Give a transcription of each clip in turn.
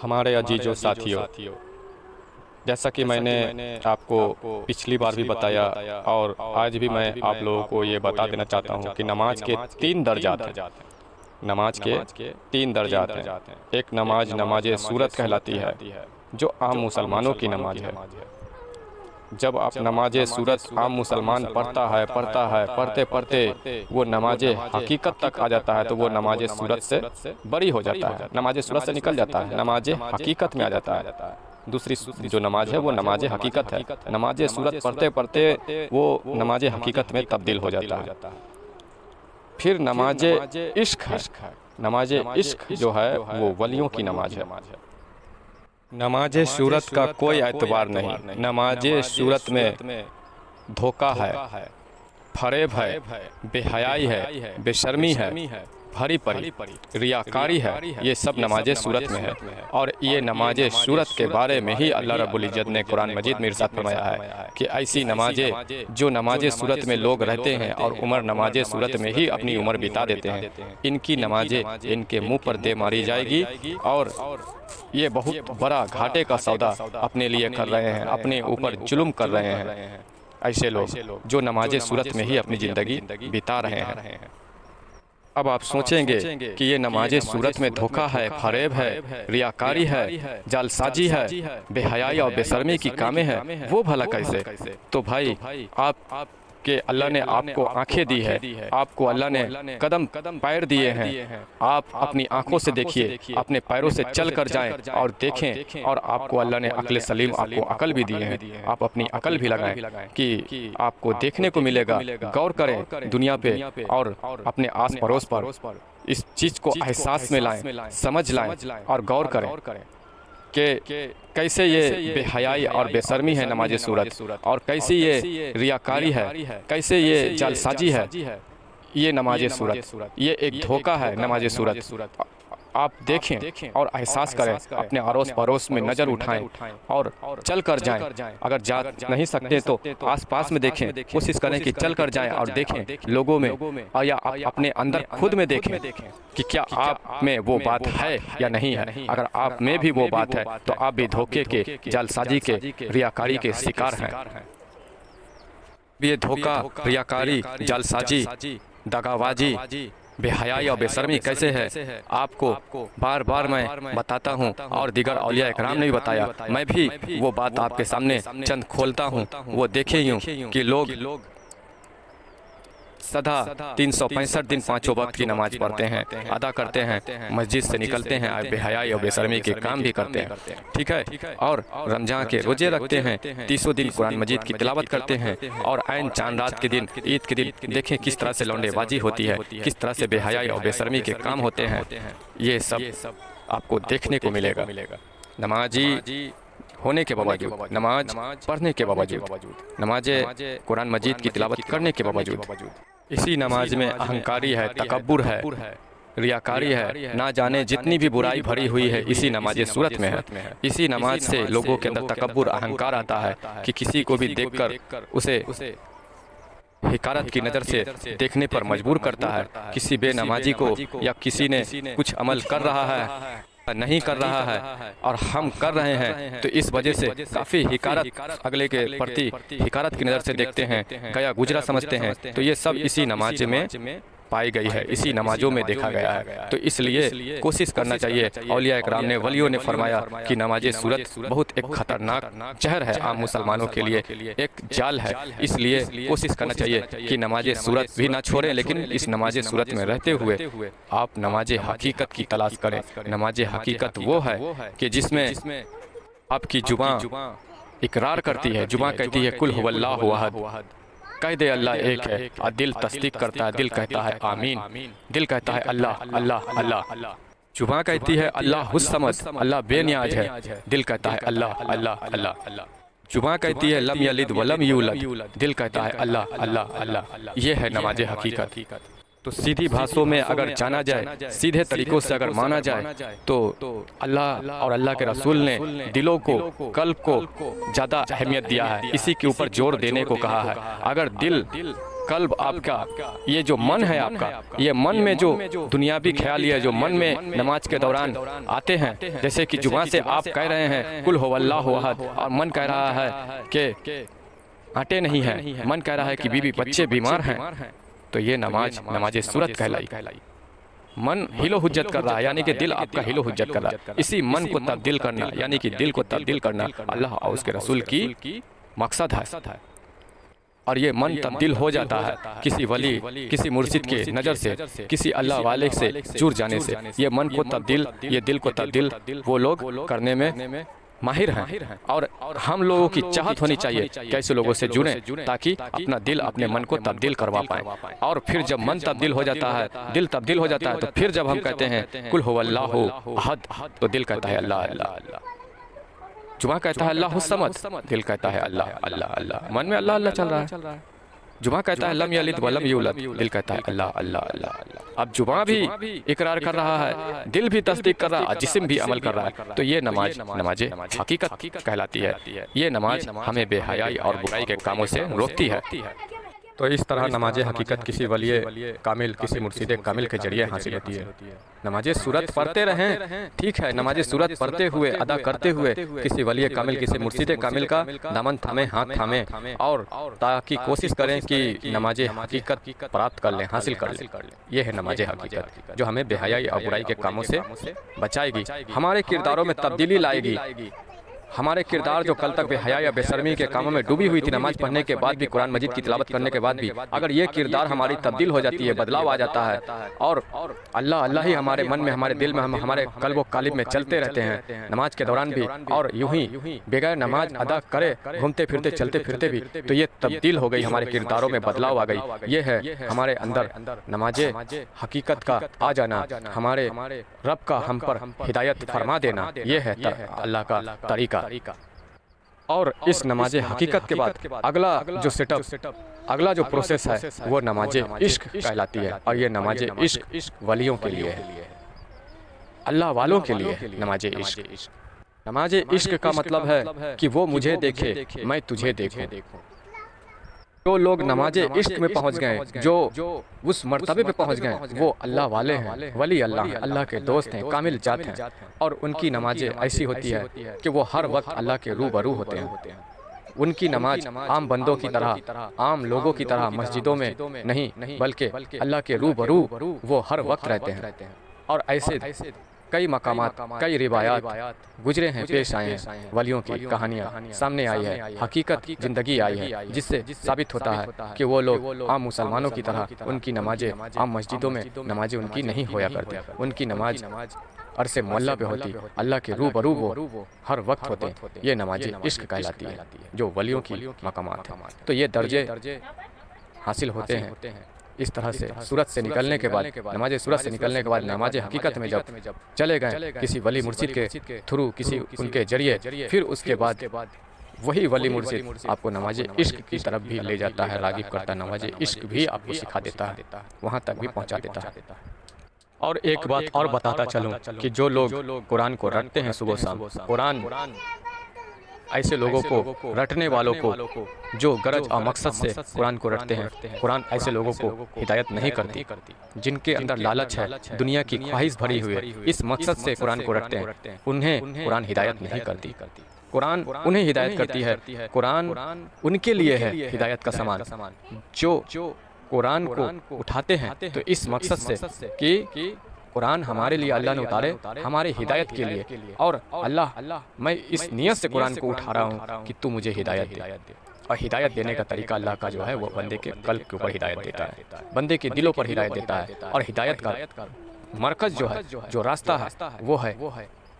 हमारे अजीजों साथियों, जैसा कि मैंने आपको पिछली बार भी बताया और आज भी मैं आप लोगों को ये बता देना चाहता हूँ कि नमाज के 3 दर्जात हैं। नमाज के 3 दर्जात हैं। एक नमाज नमाज सूरत कहलाती है, जो आम मुसलमानों की नमाज है। जब आप नमाज सूरत आम मुसलमान पढ़ता है पढ़ते पढ़ते वो नमाज हकीकत तक आ जाता है, तो वो नमाज सूरत से बरी हो जाता है, नमाज सूरत से निकल जाता है, नमाज हकीकत में आ जाता है। दूसरी जो नमाज है वो नमाज हकीकत है। नमाज सूरत पढ़ते पढ़ते वो नमाज हकीकत में तब्दील हो जाता है। फिर नमाज इश्क है। नमाज इश्क जो है वो वलियों की नमाज है। नमाज सूरत का कोई एतबार नहीं। नमाज सूरत में धोखा है, फरेब है, बेहयाई है, बेशर्मी है, भरी परी रियाकारी है, ये सब नमाज सूरत में है। और ये नमाज सूरत के बारे में ही अल्लाह रब्बुल इज़्ज़त ने कुरान मजीद में इरशाद फरमाया है कि ऐसी नमाजें जो नमाज सूरत में लोग रहते हैं और उम्र नमाज सूरत में ही अपनी उम्र बिता देते हैं, इनकी नमाजें इनके मुंह पर दे मारी जाएगी और ये बहुत बड़ा घाटे का सौदा अपने लिए कर रहे हैं, अपने ऊपर जुल्म कर रहे हैं ऐसे लोग जो नमाज सूरत में ही अपनी ज़िंदगी बिता रहे हैं। अब आप सोचेंगे कि ये नमाज सूरत में धोखा है, फरेब है, रियाकारी है, जालसाजी है, बेहयाई और बेशर्मी की कामें हैं, वो भला कैसे? तो भाई आप के अल्लाह ने आपको आंखें दी है, आपको अल्लाह ने कदम पैर दिए हैं। आप अपनी आंखों से देखिए, अपने पैरों से चल कर जाएं और देखें। और आपको अल्लाह ने अक्ल सलीम, आपको अकल भी दिए हैं, आप अपनी अकल भी लगाएं कि आपको देखने को मिलेगा। गौर करें दुनिया पे और अपने आस पड़ोस पर, इस चीज़ को एहसास में लाएं, समझ लाएं और गौर करें कि कैसे ये बेहयाई और बेशर्मी है नमाज सूरत, और कैसी ये रियाकारी है, कैसे ये जालसाजी है ये नमाज सूरत। ये एक धोखा है नमाज सूरत। आप देखें और एहसास करें, अपने अड़ोस पड़ोस में नज़र उठाएं और चल कर जाएं। अगर जा नहीं सकते तो आस पास में देखें, कोशिश करें कि चल कर जाएं और देखें लोगों में, और या अपने अंदर खुद में देखें कि क्या आप में वो बात है या नहीं है। अगर आप में भी वो बात है तो आप भी धोखे के, जालसाजी के, रियाकारी के शिकार हैं। ये धोखा, रियाकारी, जालसाजी, दगाबाजी, बेहयाई और बेशर्मी कैसे है, आपको बार बार मैं बताता हूँ और दीगर औलिया इकराम ने भी बताया। मैं भी वो बात आपके सामने चंद खोलता हूँ। वो देखे यूँ कि लोग सदा 365 दिन पाँचों वक्त की नमाज पढ़ते हैं, अदा करते हैं, मस्जिद से निकलते हैं, बेहयाई और बेशर्मी के काम भी करते हैं, ठीक है। और रमज़ान के रोजे रखते हैं, 30 दिन कुरान मजीद की तिलावत करते हैं, और ऐन चांद रात के दिन, ईद के दिन देखें किस तरह से लौंडेबाजी होती है, किस तरह से बेहयाई और बेशर्मी के काम होते हैं। ये सब आपको देखने को मिलेगा। नमाजी होने के बावजूद, नमाज पढ़ने के बावजूद, नमाज कुरान मजीद की तिलावत करने के बावजूद, इसी नमाज में अहंकारी है, तकब्बुर है, रियाकारी है, ना जाने जितनी भी बुराई भरी हुई है इसी नमाज सूरत में है। इसी नमाज से लोगों के अंदर तकब्बुर, अहंकार आता है कि किसी को भी देखकर उसे हिकारत की नज़र से देखने पर मजबूर करता है। किसी बेनमाजी को या किसी ने कुछ अमल कर रहा है, नहीं कर रहा है और हम कर रहे हैं, तो इस वजह से काफ़ी हिकारत, अगले के प्रति हिकारत की नज़र से देखते हैं, गया गुजरा समझते हैं। तो ये सब इसी नमाज में पाई गई है, इसी नमाजों में देखा गया है। तो इसलिए कोशिश करना चाहिए। औलिया इकराम ने, वलियों ने फरमाया कि नमाज सूरत बहुत एक खतरनाक जहर है, आम मुसलमानों के लिए एक जाल है। इसलिए कोशिश करना चाहिए कि नमाज सूरत भी ना छोड़ें, लेकिन इस नमाज सूरत में रहते हुए आप नमाज हकीकत की तलाश करें। नमाज हकीकत वो है कि जिसमें आपकी जुबान इकरार करती है, जुबान कहती है कुल हुवल्लाहु अहद, कह दे अल्लाह एक है, और दिल तस्दीक करता है, दिल कहता है आमीन, दिल कहता है अल्लाह अल्लाह अल्लाह। जुबान कहती है अल्लाह हुस्समद, अल्लाह बेनियाज है, दिल कहता है अल्लाह अल्लाह अल्लाह। जुबान कहती है लम यलिद वलम यूलद, दिल कहता है अल्लाह अल्लाह अल्लाह। ये है नमाज हकीकत। तो सीधी भाषाओं में अगर जाना जाए, सीधे तरीकों से अगर माना जाए, तो अल्लाह और अल्लाह के रसूल ने दिलों को, कल्ब को ज़्यादा अहमियत दिया है, इसी के ऊपर जोर देने को कहा है। अगर दिल कल्ब आपका, ये जो मन है आपका, ये मन में जो दुनियावी ख्याल है जो मन में नमाज के दौरान आते हैं, जैसे कि जुबान से आप कह रहे हैं कुल हुवल्लाहु अहद और मन कह रहा है कि आटे नहीं है, मन कह रहा है कि बीवी बच्चे बीमार हैं, तो ये नमाज सूरत कहलाई। मन हिलो हुज्जत कर रहा है, यानी कि दिल आपका हिलो हुज्जत कर रहा है। इसी मन को तब्दील करना, यानी कि दिल को तब्दील करना अल्लाह और उसके रसूल की मकसद है। और ये मन तब्दील हो जाता है किसी वली, किसी मुर्शिद के नज़र से, किसी अल्लाह वाले से जुड़ जाने से। ये मन को तब्दील, ये दिल को तब्दील वो लोग करने में माहिर हैं। और हम लोगों की चाहत होनी चाहिए कैसे लोगों से जुड़ें ताकि अपना दिल अपने मन को तब्दील करवा पाएँ। और फिर जब मन तब्दील हो जाता है, दिल तब्दील हो जाता है, तो फिर जब हम कहते हैं कुल हुवल्लाहु अहद, तो दिल कहता है अल्लाह अल्लाह, जुबान कहता है अल्लाहु समद, दिल कहता है अल्लाह अल्लाह अल्लाह, मन में अल्लाह अल्लाह चल रहा है। जुबान कहता है लम यलिद वलम यूलद, दिल कहता है अल्लाह अल्लाह अल्लाह। अब जुबान भी इकरार कर रहा है, दिल भी तस्दीक कर रहा है, जिस्म भी अमल कर रहा है, तो ये नमाज हकीकत कहलाती है। ये नमाज हमें बेहयाई और बुराई के कामों से रोकती है। तो इस तरह नमाज हकीकत किसी वली कामिल, किसी मुर्शिद कामिल के जरिए हासिल होती है। नमाज सूरत पढ़ते रहें, ठीक है, नमाज सूरत पढ़ते हुए, अदा करते हुए किसी वली कामिल, किसी मुर्शिद कामिल का दामन थामे, हाथ थामे, और ताकि कोशिश करें कि नमाज हकीकत प्राप्त कर लें, हासिल कर लें। ये है नमाज हकीकत जो हमें बेहयाई और बुराई के कामों से बचाएगी, हमारे किरदारों में तब्दीली लाएगी। हमारे किरदार जो कल तक बेहया या बेशर्मी के कामों में डूबी हुई थी, नमाज पढ़ने के बाद भी, कुरान मजीद की तिलावत करने के बाद भी, अगर ये किरदार हमारी तब्दील हो जाती है, बदलाव आ जाता है, और अल्लाह अल्लाह ही हमारे मन में, हमारे दिल में, हम हमारे कल्ब कालिब में चलते रहते हैं नमाज के दौरान भी, और यूं ही बगैर नमाज अदा करे, घूमते फिरते चलते फिरते भी, तो ये तब्दील हो गई, हमारे किरदारों में बदलाव आ गई। ये है हमारे अंदर नमाज हकीकत का आ जाना, हमारे रब का हम पर हिदायत फरमा देना। ये है अल्लाह का तरीका। और इस नमाज हकीकत के बाद अगला जो सेटअप, अगला जो प्रोसेस है, वो नमाज इश्क कहलाती है। और ये नमाज इश्क वलियों के लिए है, अल्लाह वालों के लिए है नमाज इश्क। नमाज इश्क का मतलब है कि वो मुझे देखे, मैं तुझे देखूं। जो लोग नमाज इश्क में पहुंच गए, जो उस मर्तबे पे पहुंच गए, वो अल्लाह वाले हैं, वली अल्लाह हैं, अल्लाह के दोस्त हैं, कामिल जात हैं। और उनकी नमाज ऐसी होती है कि वो हर वक्त अल्लाह के रूबरू होते हैं। उनकी नमाज आम बंदों की तरह, आम लोगों की तरह मस्जिदों में नहीं, बल्कि अल्लाह के रूबरू वो हर वक्त रहते हैं। और ऐसे कई मकामात, कई रिवायात गुजरे हैं, पेश आए हैं, वलियों की कहानियाँ सामने आई है, हकीकत जिंदगी आई है, जिससे साबित होता है कि वो लोग आम मुसलमानों की तरह उनकी नमाजें आम मस्जिदों में नमाजें उनकी नहीं होया करती। उनकी नमाज अरसे मोहल्ला पे होती, अल्लाह के रूबरू वो हर वक्त होते। ये नमाज इश्क कहलाती है, जो वलियों की मकामात है। तो ये दर्जे हासिल होते हैं इस तरह से सूरत से निकलने के बाद, नमाज सूरत से निकलने के बाद नमाज हकीकत में जब चले गए किसी वली मुर्शिद के थ्रू, किसी उनके जरिए, फिर उसके बाद वही वली मुर्शिद आपको नमाज इश्क की तरफ भी ले जाता है, रागिब करता है, नमाज इश्क भी आपको सिखा देता है, वहाँ तक भी पहुँचा देता है। और एक बात और बताता चलूँ कि जो लोग कुरान को रटते हैं सुबह शाम, कुरान ऐसे लोगों को, रटने वालों को, जो गरज और मकसद से कुरान को रटते हैं, कुरान ऐसे लोगों को हिदायत नहीं करती। जिनके अंदर लालच है, दुनिया की ख्वाहिश भरी हुई है, इस मकसद से कुरान को रटते हैं, उन्हें कुरान हिदायत नहीं करती। कुरान उन्हें हिदायत करती है, कुरान उनके लिए है हिदायत का सामान। जो कुरान को उठाते हैं तो इस मकसद से कि कुरान हमारे लिए अल्लाह ने उतारे, हमारे हिदायत के लिए, और अल्लाह मैं इस नियत से कुरान को उठा रहा हूँ कि तू मुझे हिदायत दे। और हिदायत देने का तरीका अल्लाह का जो है वो बंदे के कल्ब के ऊपर हिदायत देता है, बंदे के दिलों पर हिदायत देता है। और हिदायत का मरकज जो है, जो रास्ता है, वो है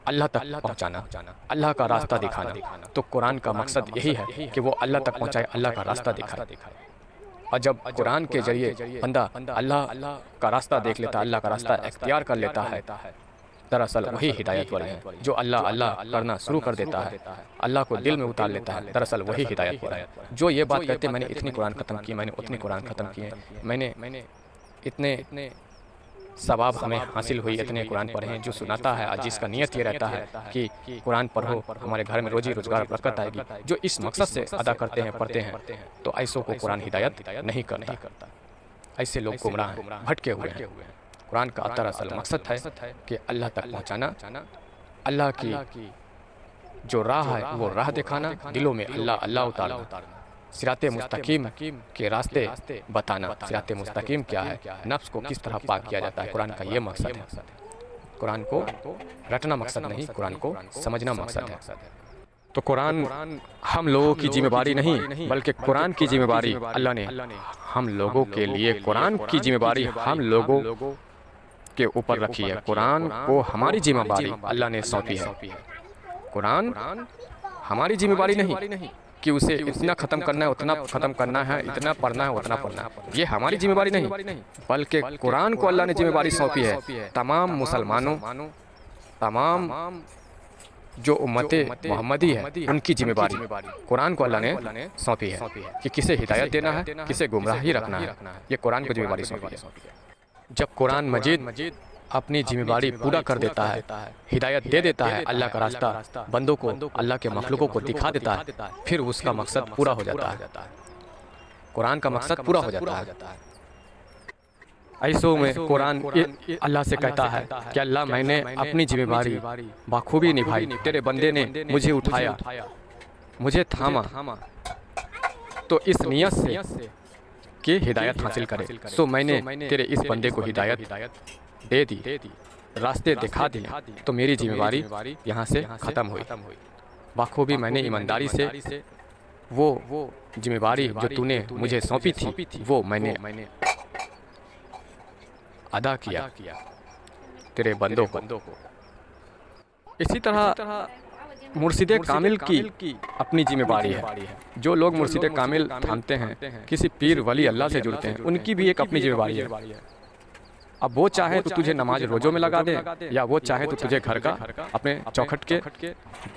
अल्लाह तक पहुँचाना, अल्लाह का रास्ता दिखाना। तो कुरान का मकसद यही है कि वो अल्लाह तक पहुँचाए, अल्लाह का रास्ता दिखाए। और जब कुरान के जरिए बंदा अल्लाह का रास्ता देख लेता, अल्लाह का रास्ता इख्तियार कर लेता है, दरअसल वही हिदायत वाले हैं। जो अल्लाह अल्लाह करना शुरू कर देता है, अल्लाह को दिल में उतार लेता है, दरअसल वही हिदायत वाला है। जो ये बात कहते हैं मैंने इतनी कुरान ख़त्म की, मैंने उतनी कुरान ख़त्म की है, मैंने इतने सवाब हमें हासिल हुई, इतने कुरान पढ़े हैं। जो सुनाता है और जिसका नियत ये रहता है कि कुरान पढ़ो, हमारे घर में रोजी रोजगार बरकत आएगी, जो इस मकसद से अदा करते हैं, पढ़ते हैं, तो ऐसों को कुरान हिदायत नहीं करता। ऐसे लोग गुमराह हैं, भटके हुए हैं। कुरान का दरअसल मकसद है कि अल्लाह तक पहुँचाना, अल्लाह की जो राह है वो राह दिखाना, दिलों में अल्लाह अल्लाह उतारना, सिराते मुस्तकीम के रास्ते बताना। सिराते मुस्तकीम क्या है, नफ्स को किस तरह पाक किया जाता है, कुरान का ये मकसद है। कुरान को रटना मकसद नहीं, कुरान को समझना मकसद है। तो कुरान हम लोगों की जिम्मेदारी नहीं, बल्कि कुरान की जिम्मेदारी अल्लाह ने हम लोगों के लिए, कुरान की जिम्मेदारी हम लोगों के ऊपर रखी है। कुरान को हमारी जिम्मेदारी अल्लाह ने सौंपी है। कुरान हमारी जिम्मेदारी नहीं कि उसे इतना ख़त्म करना है, उतना ख़त्म करना है, इतना पढ़ना है, उतना पढ़ना है, ये हमारी जिम्मेदारी नहीं, बल्कि कुरान को अल्लाह ने जिम्मेदारी सौंपी है तमाम मुसलमानों, तमाम जो उम्मत मोहम्मदी है उनकी जिम्मेदारी कुरान को अल्लाह ने सौंपी है कि किसे हिदायत देना है, किसे गुमराही रखना है, ये कुरान को जिम्मेदारी सौंपी है। जब कुरान मजीद अपनी जिम्मेदारी पूरा कर देता है, हिदायत दे देता है, अल्लाह का रास्ता बंदों को, अल्लाह के मखलूकों को दिखा देता है, फिर उसका मकसद पूरा हो जाता है। कुरान का मकसद पूरा हो जाता है। ऐसों में कुरान अल्लाह से कहता है कि अल्लाह, मैंने अपनी जिम्मेदारी बाखूबी निभाई, तेरे बंदे ने मुझे उठाया, मुझे थामा, तो इस नियत से कि हिदायत हासिल करे, सो मैंने तेरे इस बंदे को हिदायत दे दी, रास्ते दिखा दिए, तो मेरी जिम्मेदारी यहाँ से ख़त्म हुई। बाखूबी मैंने ईमानदारी से वो जिम्मेदारी जो तूने मुझे सौंपी थी वो मैंने अदा किया तेरे बंदों को। इसी तरह मुर्शिद कामिल की अपनी जिम्मेदारी है। जो लोग मुर्शिद कामिल थामते हैं, किसी पीर वली अल्लाह से जुड़ते हैं, उनकी भी एक अपनी जिम्मेदारी है। अब वो चाहे तो तुझे नमाज रोज़ों में लगा दे, या वो चाहे तो तुझे घर का अपने चौखट के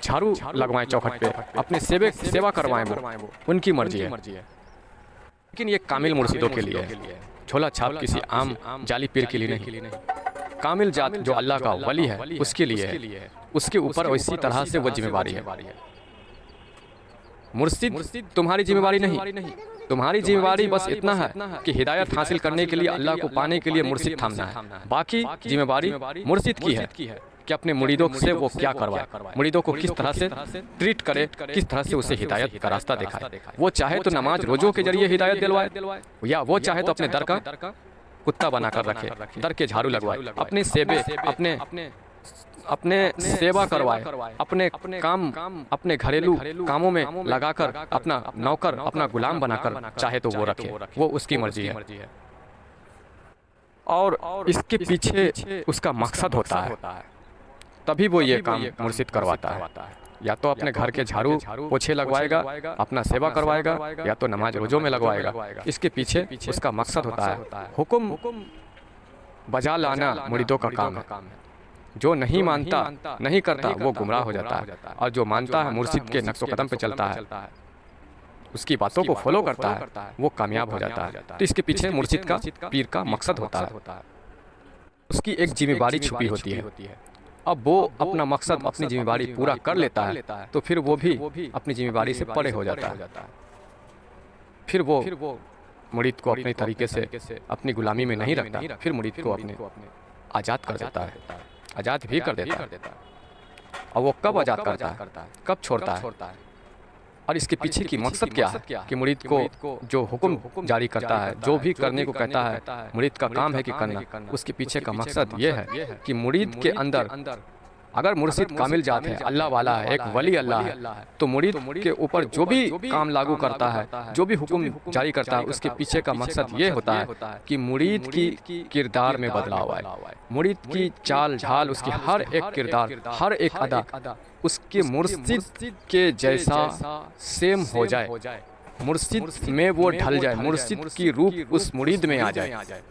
झाड़ू लगवाएं, चौखट पे अपने सेवा करवाएं, वो उनकी मर्जी है। लेकिन ये कामिल मुर्शिदों के लिए है, झोला छाप किसी आम जाली पीर के लिए नहीं। कामिल जात जो अल्लाह का वली है उसके लिए है, उसके ऊपर इसी तरह से वो जिम्मेदारी है। मुर्शिद तुम्हारी जिम्मेदारी नहीं, तुम्हारी जिम्मेदारी बस इतना है कि हिदायत हासिल करने के लिए, अल्लाह को पाने के लिए मुर्शिद थामना है। बाकी जिम्मेदारी मुर्शिद की है कि अपने मुरीदों से वो क्या करवाए, मुरीदों को किस तरह से ट्रीट करे, किस तरह से उसे हिदायत का रास्ता दिखाए। वो चाहे तो नमाज रोजों के जरिए हिदायत दिलवाए, या वो चाहे तो अपने दर का कुत्ता बनाकर रखे, दर के झाड़ू लगवाए, अपने सेबे अपने सेवा करवाए, अपने काम, अपने घरेलू कामों में लगाकर अपना नौकर, अपना गुलाम बनाकर चाहे तो वो रखे, वो उसकी मर्जी है। और इसके पीछे उसका मकसद होता है, तभी वो ये काम मुर्शिद करवाता है। या तो अपने घर के झाड़ू पोछे लगवाएगा, अपना सेवा करवाएगा, या तो नमाज रोजों में लगवाएगा। इसके पीछे उसका मकसद होता है। हुक्म बजा लाना मुरीदों का काम है। जो नहीं मानता, नहीं करता, वो गुमराह हो जाता है, और जो मानता है, मुर्शिद के नक्शो कदम पे चलता है, उसकी बातों को फॉलो करता है, वो कामयाब हो जाता है। तो इसके पीछे मुर्शिद का, पीर का मकसद होता है। उसकी एक जिम्मेदारी छुपी होती है। अब वो अपना मकसद, अपनी जिम्मेदारी पूरा कर लेता है, तो फिर वो भी अपनी जिम्मेदारी से परे हो जाता है। फिर वो मुरीद को अपने तरीके से अपनी गुलामी में नहीं रखता, फिर मुरीद को अपने आज़ाद कर देता है, आज़ाद भी कर देता है। और वो कब आज़ाद करता है, कब छोड़ता है, और इसके पीछे की मकसद क्या है कि मुरीद को जो हुक्म जारी करता है, जो भी करने को कहता है, मुरीद का काम है कि करना, उसके पीछे का मकसद ये है कि मुरीद के अंदर, अगर मुर्शिद कामिल जात है, अल्लाह वाला है, एक वली अल्लाह है, तो मुरीद के ऊपर जो भी काम लागू करता है, जो भी हुक्म जारी करता है, उसके पीछे का मकसद ये होता है कि मुरीद की किरदार में बदलाव आए, मुरीद की चाल ढाल, उसकी हर एक किरदार, हर एक अदा उसके मुर्शिद के जैसा सेम हो जाए, मुर्शिद में वो ढल जाए, मुर्शिद की रूप उस मुरीद में आ जाए।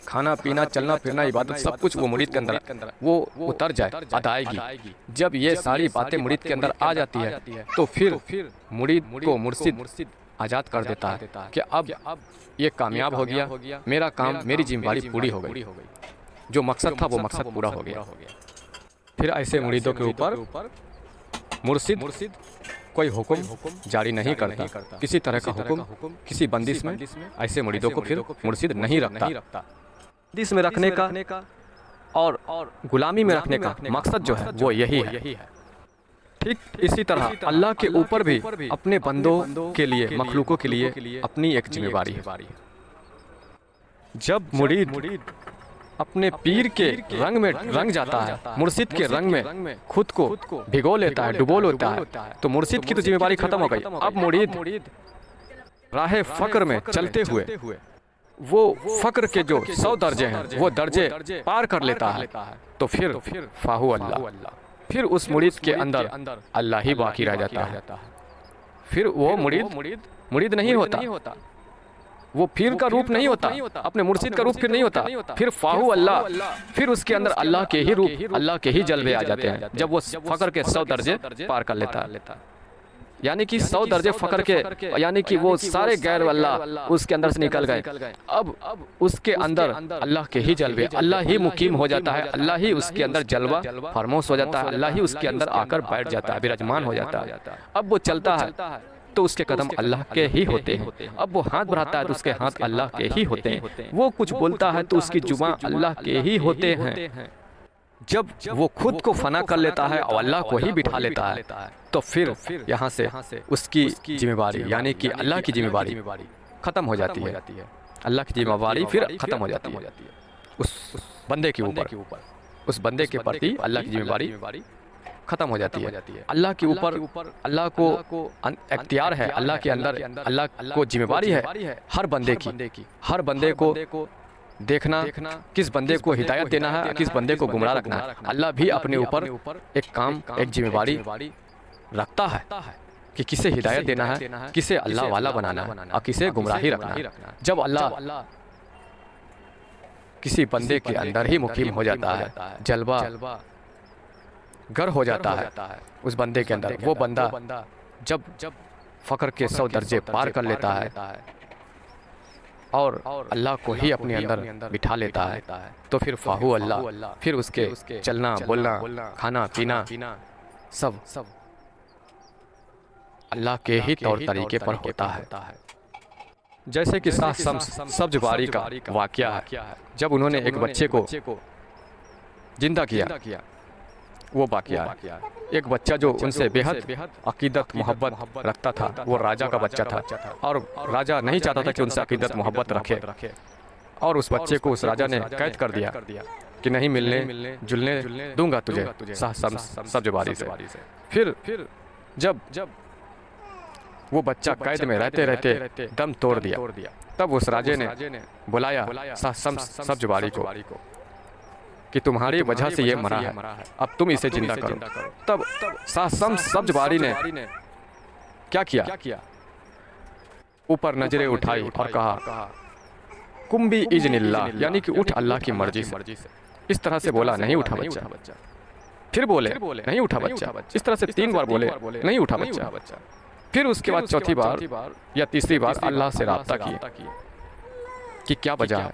खाना पीना, चलना फिरना, इबादत, सब कुछ वो मुरीद के अंदर वो उतर जाए, अदायगी। जब ये सारी बातें मुरीद के अंदर आ जाती है, तो फिर मुरीद को मुर्शिद आज़ाद कर देता है कि अब ये कामयाब हो गया, मेरा काम, मेरी जिम्मेदारी पूरी हो गई। जो मकसद था वो मकसद पूरा हो गया। फिर ऐसे मुरीदों के ऊपर मुर्शिद कोई हुक्म जारी नहीं करता, किसी तरह का हुक्म किसी बंदिश में ऐसे मुरीदों को फिर मुर्शिद नहीं रखता। बंदिश में रखने का और गुलामी में रखने का मकसद जो है वो यही है। ठीक इसी तरह अल्लाह के ऊपर भी अपने बंदों के लिए, मखलूकों के लिए अपनी एक जिम्मेवारी है। जब मुरीद अपने पीर के रंग में रंग जाता है, मुर्शिद के रंग में खुद को भिगो लेता है, डुबो लेता है, तो मुर्शिद की तो जिम्मेवारी खत्म हो गई। अब मुरीद राह फक्र में चलते हुए वो फक्र के जो 100 दर्जे हैं वो दर्जे पार कर लेता है, तो फिर फाहू अल्लाह, फिर उस मुरीद के अंदर अल्लाह ही बाकी रह जाता है। फिर वो मुरीद नहीं होता, वो पीर का रूप नहीं होता, अपने मुर्शिद का रूप फिर नहीं होता, फिर फाहू अल्लाह, फिर उसके अंदर अल्लाह के ही रूप, अल्लाह के ही जलवे आ जाते हैं जब वो फक्र के 100 दर्जे पार कर लेता है। यानी कि 100 दर्जे फक्र के, यानी कि वो सारे गैर अल्लाह उसके अंदर से निकल गए। अब उसके अंदर अल्लाह के ही जलवे, अल्लाह ही मुकीम हो जाता है, अल्लाह ही उसके अंदर जलवा फरमोश हो जाता है, अल्लाह ही उसके अंदर आकर बैठ जाता है, विराजमान हो जाता है। अब वो चलता है तो उसके कदम अल्लाह के ही होते हैं, अब वो हाथ बढ़ाता है तो उसके हाथ अल्लाह के ही होते हैं, वो कुछ बोलता है तो उसकी जुबां अल्लाह के ही होते हैं। जब वो खुद को फना कर लेता है और अल्लाह को ही बिठा लेता है, तो फिर यहाँ से उसकी जिम्मेवारी, यानी कि अल्लाह की जिम्मेवारी खत्म हो जाती है। अल्लाह की जिम्मेवारी फिर खत्म हो जाती है उस बंदे के ऊपर, उस बंदे के प्रति अल्लाह की जिम्मेवारी खत्म हो जाती है। अल्लाह के ऊपर अल्लाह को इख्तियार है, अल्लाह के अंदर अल्लाह को जिम्मेवारी है हर बंदे की, हर बंदे को देखना, किस बंदे को हिदायत देना है, किस बंदे को गुमराह रखना है। अल्लाह भी अपने ऊपर एक काम, एक जिम्मेवारी रखता है कि किसे हिदायत देना है, किसे अल्लाह वाला बनाना है और किसे गुमराही रखना है। जब अल्लाह किसी बंदे के अंदर ही मुकीम हो जाता है, जलवा गर हो जाता है उस बंदे के अंदर, वो बंदा जब फक्र के 100 दर्जे पार कर लेता है और अल्लाह को ही अपने अंदर बिठा लेता है, तो फिर फाहू अल्लाह, फिर उसके चलना बोलना खाना पीना सब अल्लाह के ही तौर तरीके पर होता है। जैसे कि सब्ज बारी का वाकया है, जब उन्होंने एक बच्चे को जिंदा किया, वो वाकया है। एक बच्चा जो उनसे बेहद अकीदत मोहब्बत रखता था, वो राजा का बच्चा था और राजा नहीं चाहता था कि उनसे अकीदत मोहब्बत रखे, और उस बच्चे को उस राजा ने कैद कर दिया कि नहीं मिलने जुलने दूंगा तुझे सब्ज बारी से। फिर जब वो बच्चा कैद में रहते रहते दम तोड़ दिया, तब उस राजे ने बुलाया सब्ज बारी को कि तुम्हारी वजह से ये मरा है, अब तुम इसे जिंदा करो। तब सब्ज बारी ने क्या किया, ऊपर नजरें उठाई और कहा कुंबी इज़्निल्लाह, यानी कि उठ अल्लाह की मर्जी से। इस तरह से बोला, नहीं उठा बच्चा। फिर बोले नहीं उठा बच्चा। इस तरह से 3 बार बोले, नहीं उठा बच्चा। फिर उसके बाद चौथी बार या तीसरी बार अल्लाह से राब्ता किया कि क्या वजह है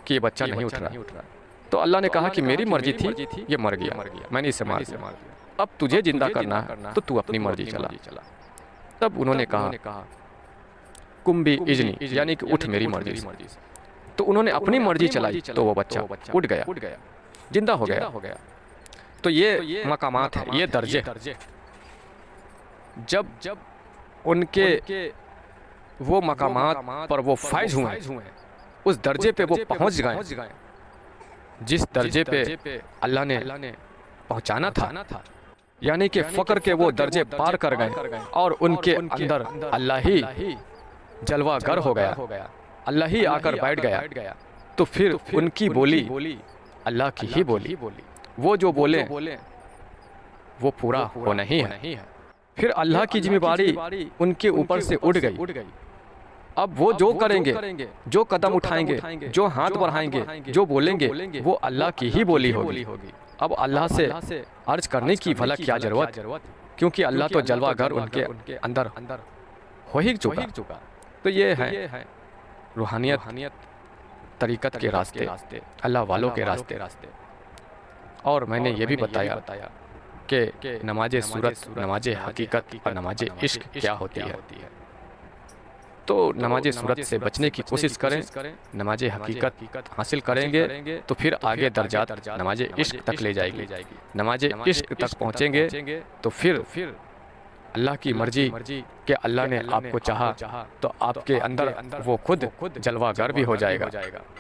कि ये बच्चा नहीं उठ रहा। तो अल्लाह ने कहा कि मेरी मर्जी थी, ये मर गया, मैंने इसे मार दिया, अब तुझे जिंदा करना है तो तू अपनी मर्जी चला। तब उन्होंने कहा कुंबी इज़्नी, यानी कि उठ मेरी मर्जी से। तो उन्होंने अपनी मर्जी चलाई तो वो बच्चा उठ गया, जिंदा हो गया। तो ये मकामात है, ये दर्जे। जब उनके वो मकामात पर वो फाइज हुए, उस दर्जे पे वो पहुंच गए जिस दर्जे पे अल्लाह ने पहुंचाना था, यानी कि फक्र के वो दर्जे पार कर गए और उनके अंदर अल्लाह ही जलवागर हो गया, अल्लाह ही आकर बैठ गया। तो फिर उनकी बोली अल्लाह की ही बोली, वो जो बोले वो पूरा होना ही है। फिर अल्लाह की जिम्मेवारी उनके ऊपर से उठ गई। अब वो जो करेंगे, जो कदम उठाएंगे, जो हाथ बढ़ाएंगे, जो बोलेंगे, वो अल्लाह की ही बोली होगी। अब अल्लाह से अर्ज करने की भला क्या जरूरत, क्योंकि अल्लाह तो जलवागर उनके अंदर हो ही चुका। तो ये है रूहानियत, तरीक़त के रास्ते, अल्लाह वालों के रास्ते। और मैंने ये भी बताया कि नमाज सूरत, नमाज हकीकत और नमाज इश्क क्या होती है। तो नमाज सूरत से बचने की कोशिश करें, नमाज हकीकत हासिल करेंगे तो फिर आगे दर्जात नमाज इश्क तक ले जाएगी। नमाज इश्क तक पहुँचेंगे तो फिर अल्लाह की मर्जी कि अल्लाह ने आपको चाहा तो आपके अंदर वो खुद जलवागर भी हो जाएगा,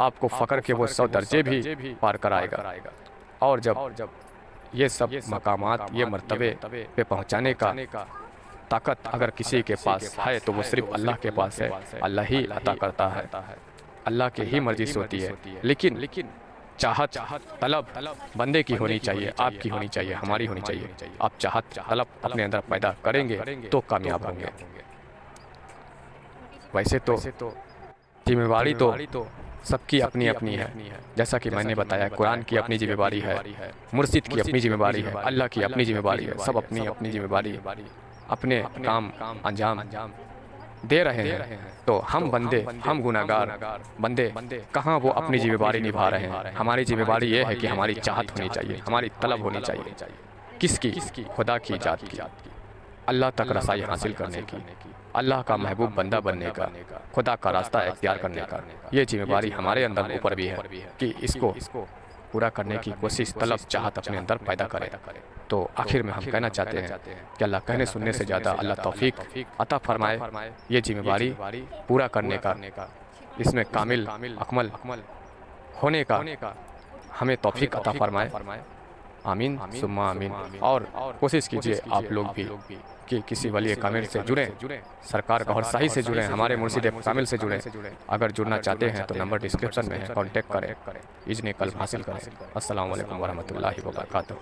आपको फ़क्र के वो 100 दर्जे भी पार कराएगा। और जब ये सब मकामात, ये मर्तबे पे पहुँचाने का ताकत अगर किसी के पास है तो वो सिर्फ अल्लाह के पास है, अल्लाह ही अता करता है, अल्लाह की ही मर्जी से होती है। लेकिन चाहत तलब बंदे की होनी चाहिए, आपकी होनी चाहिए, हमारी होनी चाहिए। आप चाहत तलब अपने अंदर पैदा करेंगे तो कामयाब होंगे। वैसे तो जिम्मेवारी तो सबकी अपनी अपनी है, जैसा कि मैंने बताया कुरान की अपनी जिम्मेवारी है, मुर्शिद की अपनी जिम्मेवारी है, अल्लाह की अपनी जिम्मेवारी है। सब अपनी अपनी जिम्मेवारी अपने काम अंजाम दे रहे हैं। तो हम बंदे, हम गुनाहगार बंदे कहाँ वो अपनी जिम्मेवारी निभा रहे हैं। हमारी जिम्मेवारी ये है कि हमारी चाहत होनी चाहिए, हमारी तलब होनी चाहिए। किसकी? खुदा की जात की, अल्लाह तक रसाई हासिल करने की, अल्लाह का महबूब बंदा बनने का, खुदा का रास्ता इख्तियार करने का। ये जिम्मेवारी हमारे अंदर ऊपर भी है कि इसको पूरा करने की कोशिश, तलब, चाहत अपने अंदर पैदा करें। तो आखिर में हम कहना चाहते हैं कि अल्लाह कहने सुनने से ज़्यादा अल्लाह तौफीक अता फरमाए ये जिम्मेवारी पूरा करने का, इसमें कामिल अकमल होने का हमें तौफीक अता फरमाए। आमीन सुम्मा आमीन। और कोशिश कीजिए आप लोग भी कि किसी वली कामिल से जुड़ें, सरकार का और सही से जुड़ें, हमारे मुर्शिद कामिल से जुड़ें। अगर जुड़ना चाहते हैं तो नंबर डिस्क्रिप्शन में है, कॉन्टेक्ट करें, इज़्न कल्ब हासिल करें। अस्सलामु अलैकुम वरहमतुल्लाहि वबरकातुहू।